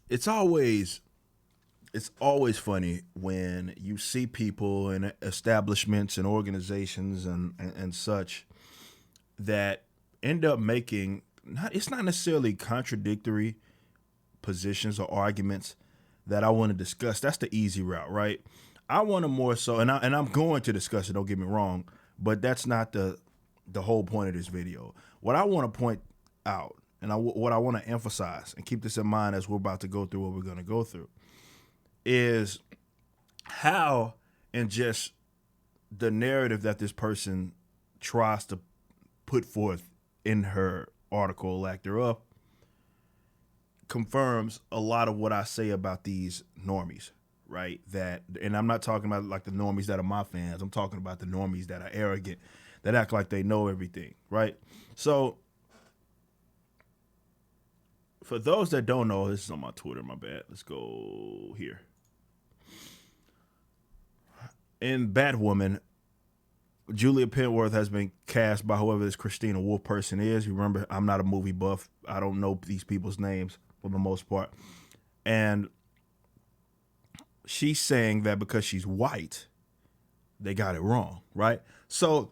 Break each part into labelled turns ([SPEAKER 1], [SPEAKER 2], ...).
[SPEAKER 1] it's always it's always funny when you see people in establishments and organizations and such that end up making it's not necessarily contradictory positions or arguments that I want to discuss. That's the easy route, right? I want to more so, and I'm going to discuss it. Don't get me wrong, but that's not the whole point of this video. What I want to point out, and what I want to emphasize, and keep this in mind as we're about to go through what we're going to go through, is how and just the narrative that this person tries to put forth in her article, lack thereof, confirms a lot of what I say about these normies, right? That, and I'm not talking about like the normies that are my fans. I'm talking about the normies that are arrogant, that act like they know everything, right? So, for those that don't know, this is on my Twitter, my bad. Let's go here. In Batwoman, Julia Pennyworth has been cast by whoever this Christina Wolf person is. You remember, I'm not a movie buff. I don't know these people's names for the most part. And she's saying that because she's white, they got it wrong, right? So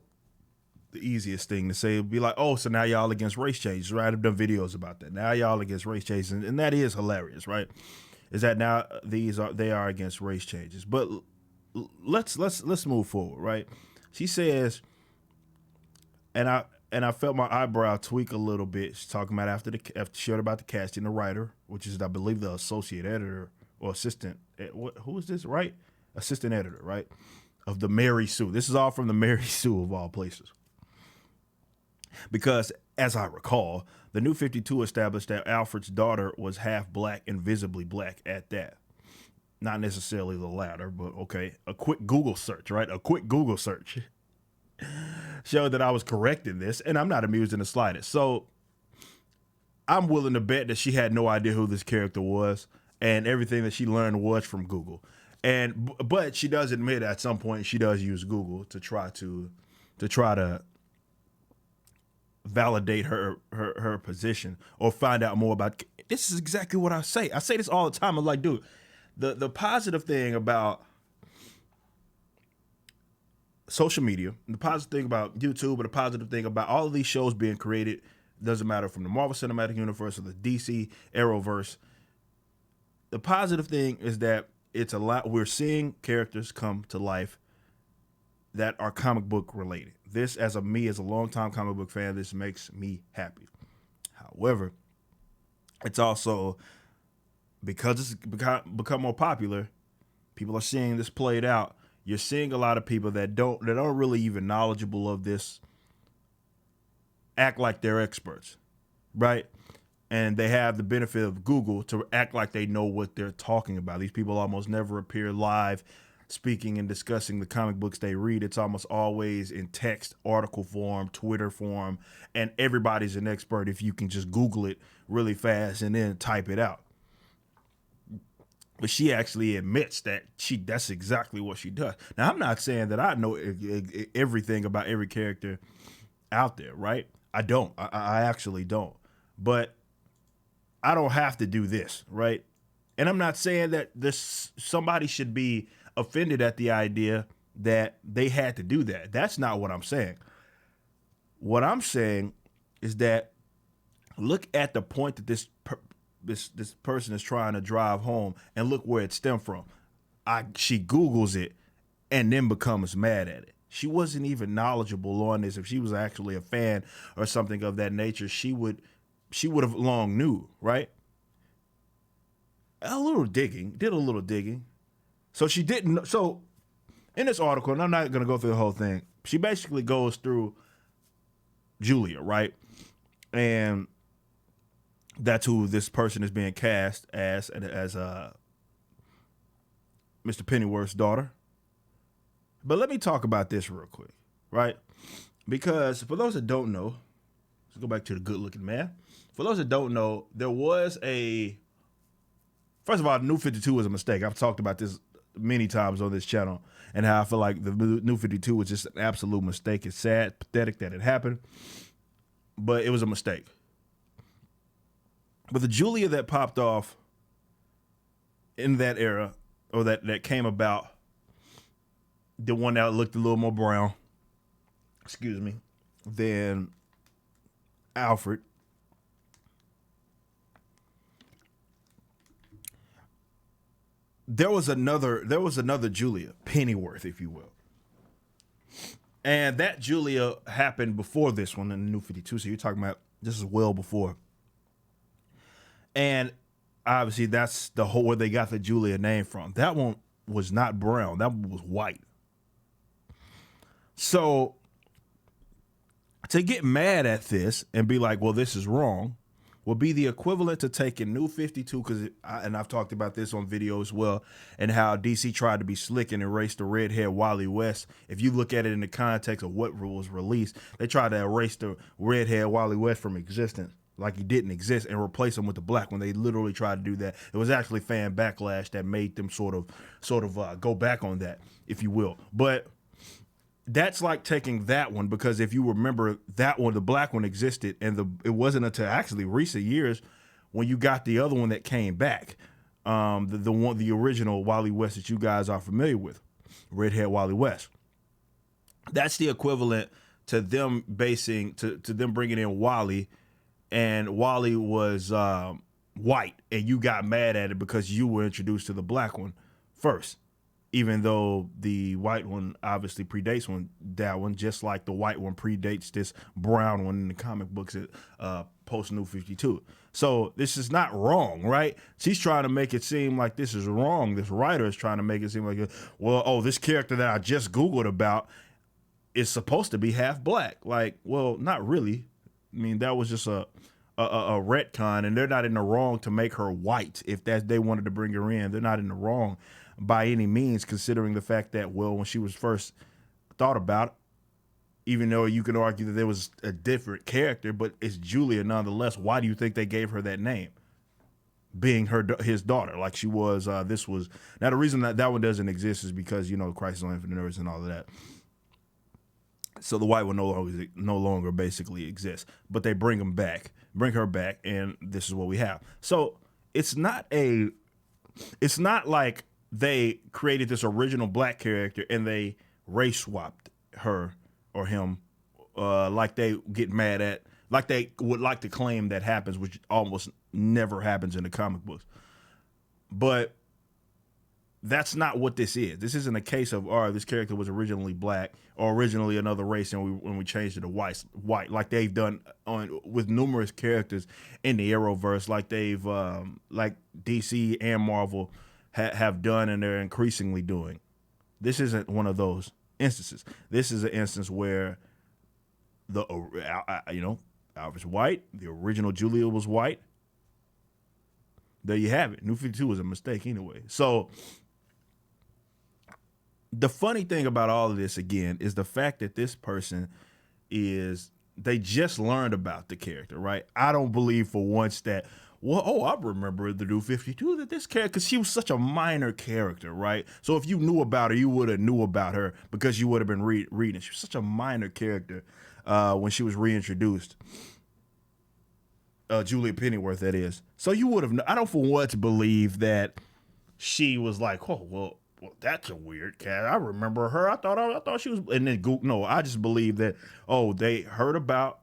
[SPEAKER 1] the easiest thing to say would be like, oh, so now y'all against race changes, right? I've done videos about that. Now y'all against race changes, and that is hilarious, right? Is that now they are against race changes. But let's move forward, right? She says, and I felt my eyebrow tweak a little bit. She's talking about after she heard about the casting, the writer, which is I believe the associate editor or assistant. Who is this? Right, assistant editor, right, of the Mary Sue. This is all from the Mary Sue of all places. Because as I recall, the New 52 established that Alfred's daughter was half black and visibly black at that. Not necessarily the latter, but okay. A quick Google search, right? A quick Google search showed that I was correct in this, and I'm not amused in the slightest. So I'm willing to bet that she had no idea who this character was, and everything that she learned was from Google. But she does admit at some point she does use Google to try to validate her position or find out more about. This is exactly what I say. I say this all the time. I'm like, dude, the positive thing about social media, the positive thing about YouTube, or the positive thing about all of these shows being created, doesn't matter from the Marvel Cinematic Universe or the DC Arrowverse. The positive thing is that it's a lot. We're seeing characters come to life that are comic book related. This, as a longtime comic book fan, this makes me happy. However, it's also because it's become more popular. People are seeing this played out. You're seeing a lot of people that aren't really even knowledgeable of this act like they're experts, right? And they have the benefit of Google to act like they know what they're talking about. These people almost never appear live speaking and discussing the comic books they read. It's almost always in text, article form, Twitter form, and everybody's an expert if you can just Google it really fast and then type it out. But she actually admits that that's exactly what she does. Now, I'm not saying that I know everything about every character out there, right? I don't. I actually don't. But I don't have to do this, right? And I'm not saying that somebody should be offended at the idea that they had to do that. That's not what I'm saying. What I'm saying is that look at the point that this person is trying to drive home, and look where it stemmed from. She Googles it and then becomes mad at it. She wasn't even knowledgeable on this. If she was actually a fan or something of that nature, she would have long knew, right? Did a little digging. So she didn't. So in this article, and I'm not going to go through the whole thing, she basically goes through Julia, right? And that's who this person is being cast as Mr. Pennyworth's daughter. But let me talk about this real quick, right? Because for those that don't know, let's go back to the good-looking man. For those that don't know, there was first of all, the New 52 was a mistake. I've talked about this many times on this channel and how I feel like the New 52 was just an absolute mistake. It's sad, pathetic that it happened, but it was a mistake. But the Julia that popped off in that era, or that came about, the one that looked a little more brown, excuse me, than Alfred. There was another Julia, Pennyworth, if you will. And that Julia happened before this one in the New 52. So you're talking about this is well before. And obviously that's the whole where they got the Julia name from. That one was not brown. That one was white. So to get mad at this and be like, well, this is wrong, would be the equivalent to taking New 52, and I've talked about this on video as well, and how DC tried to be slick and erase the redhead Wally West. If you look at it in the context of what was released, they tried to erase the redhead Wally West from existence, like he didn't exist, and replace him with the black one. They literally tried to do that. It was actually fan backlash that made them sort of go back on that, if you will. But that's like taking that one, because if you remember that one, the black one existed, and it wasn't until actually recent years when you got the other one that came back, the original Wally West that you guys are familiar with, redhead Wally West. That's the equivalent to them them bringing in Wally, and Wally was white, and you got mad at it because you were introduced to the black one first. Even though the white one obviously predates that one, just like the white one predates this brown one in the comic books at post New 52. So this is not wrong, right? She's trying to make it seem like this is wrong. This writer is trying to make it seem like, this character that I just Googled about is supposed to be half black. Like, well, not really. I mean, that was just a retcon, and they're not in the wrong to make her white. If they wanted to bring her in, they're not in the wrong by any means, considering the fact that, well, when she was first thought about, even though you could argue that there was a different character, but it's Julia nonetheless. Why do you think they gave her that name? Being his daughter, like she was. This was now the reason that one doesn't exist is because Crisis on Infinite Earths and all of that. So the white one no longer basically exists, but they bring her back, and this is what we have. So it's not like they created this original black character and they race swapped her or him, like they get mad at, like they would like to claim that happens, which almost never happens in the comic books. But that's not what this is. This isn't a case of, this character was originally black or originally another race, and when we changed it to white, like they've done with numerous characters in the Arrowverse, like they've like DC and Marvel have done, and they're increasingly doing. This isn't one of those instances. This is an instance where Alfred's white, the original Julia was white. There you have it. New 52 was a mistake anyway. So the funny thing about all of this, again, is the fact that this person they just learned about the character, right? I don't believe for once that, I remember the New 52, that this character, because she was such a minor character, right? So if you knew about her, you would have knew about her because you would have been reading. She was such a minor character when she was reintroduced. Julia Pennyworth, that is. So you would have, I don't for once believe that she was like, well, that's a weird cat. I remember her. I thought she was, and then no, I just believe that, they heard about,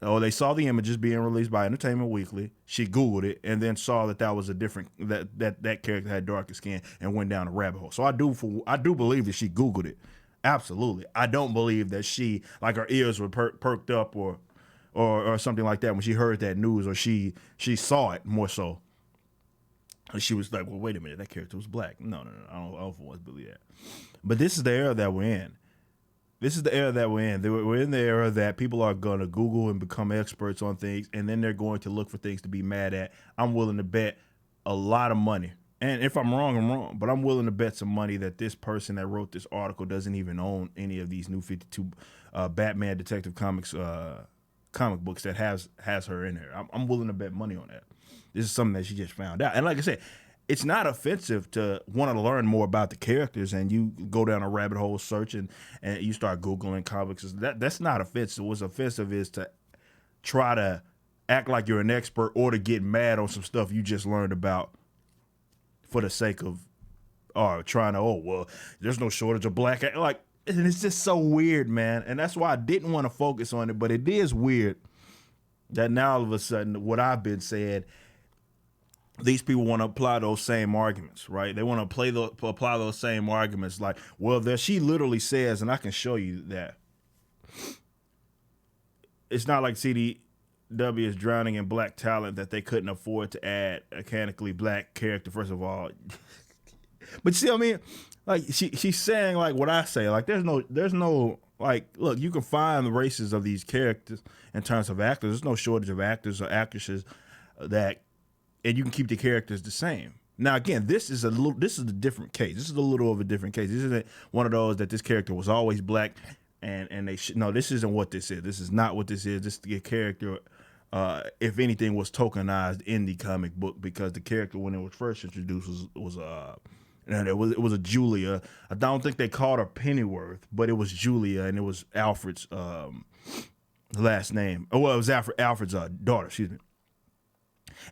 [SPEAKER 1] they saw the images being released by Entertainment Weekly. She Googled it and then saw that was a different, that character had darker skin and went down a rabbit hole. So I do believe that she Googled it. Absolutely. I don't believe that she, like, her ears were perked up or something like that when she heard that news, or she saw it more so. She was like, well, wait a minute, that character was black. No, I don't for once believe that. But this is the era that we're in. We're in the era that people are going to Google and become experts on things, and then they're going to look for things to be mad at. I'm willing to bet a lot of money. And if I'm wrong, I'm wrong. But I'm willing to bet some money that this person that wrote this article doesn't even own any of these New 52 Batman Detective Comics comic books that has her in there. I'm willing to bet money on that. This is something that she just found out. And like I said, it's not offensive to want to learn more about the characters, and you go down a rabbit hole search and you start Googling comics. That's not offensive. What's offensive is to try to act like you're an expert or to get mad on some stuff you just learned about for the sake of trying to, oh well, there's no shortage of black like, and it's just so weird, man. And that's why I didn't want to focus on it, but it is weird that now all of a sudden what I've been saying, these people want to apply those same arguments, right? They want to apply those same arguments like, well, there, she literally says, and I can show you that. It's not like CDW is drowning in black talent that they couldn't afford to add a canonically black character, first of all. But you see what I mean? Like she's saying like what I say. Like there's no like, look, you can find the races of these characters in terms of actors. There's no shortage of actors or actresses that, and you can keep the characters the same. Now again, this is a different case. This is a little of a different case. This isn't one of those that this character was always black and they no, this isn't what this is. This is not what this is. This is a character, if anything, was tokenized in the comic book because the character when it was first introduced was and it was a Julia. I don't think they called her Pennyworth, but it was Julia, and it was Alfred's last name. Oh, well, it was Alfred's daughter. Excuse me.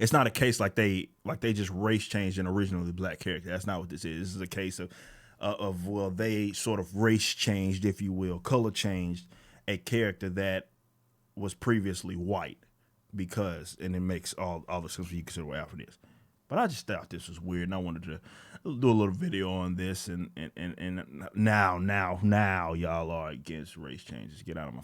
[SPEAKER 1] It's not a case like they just race changed an originally black character. That's not what this is. This is a case of well, they sort of race changed, if you will, color changed a character that was previously white because, and it makes all the sense when you consider what Alfred is. But I just thought this was weird, and I wanted to do a little video on this. And now y'all are against race changes. Get out of my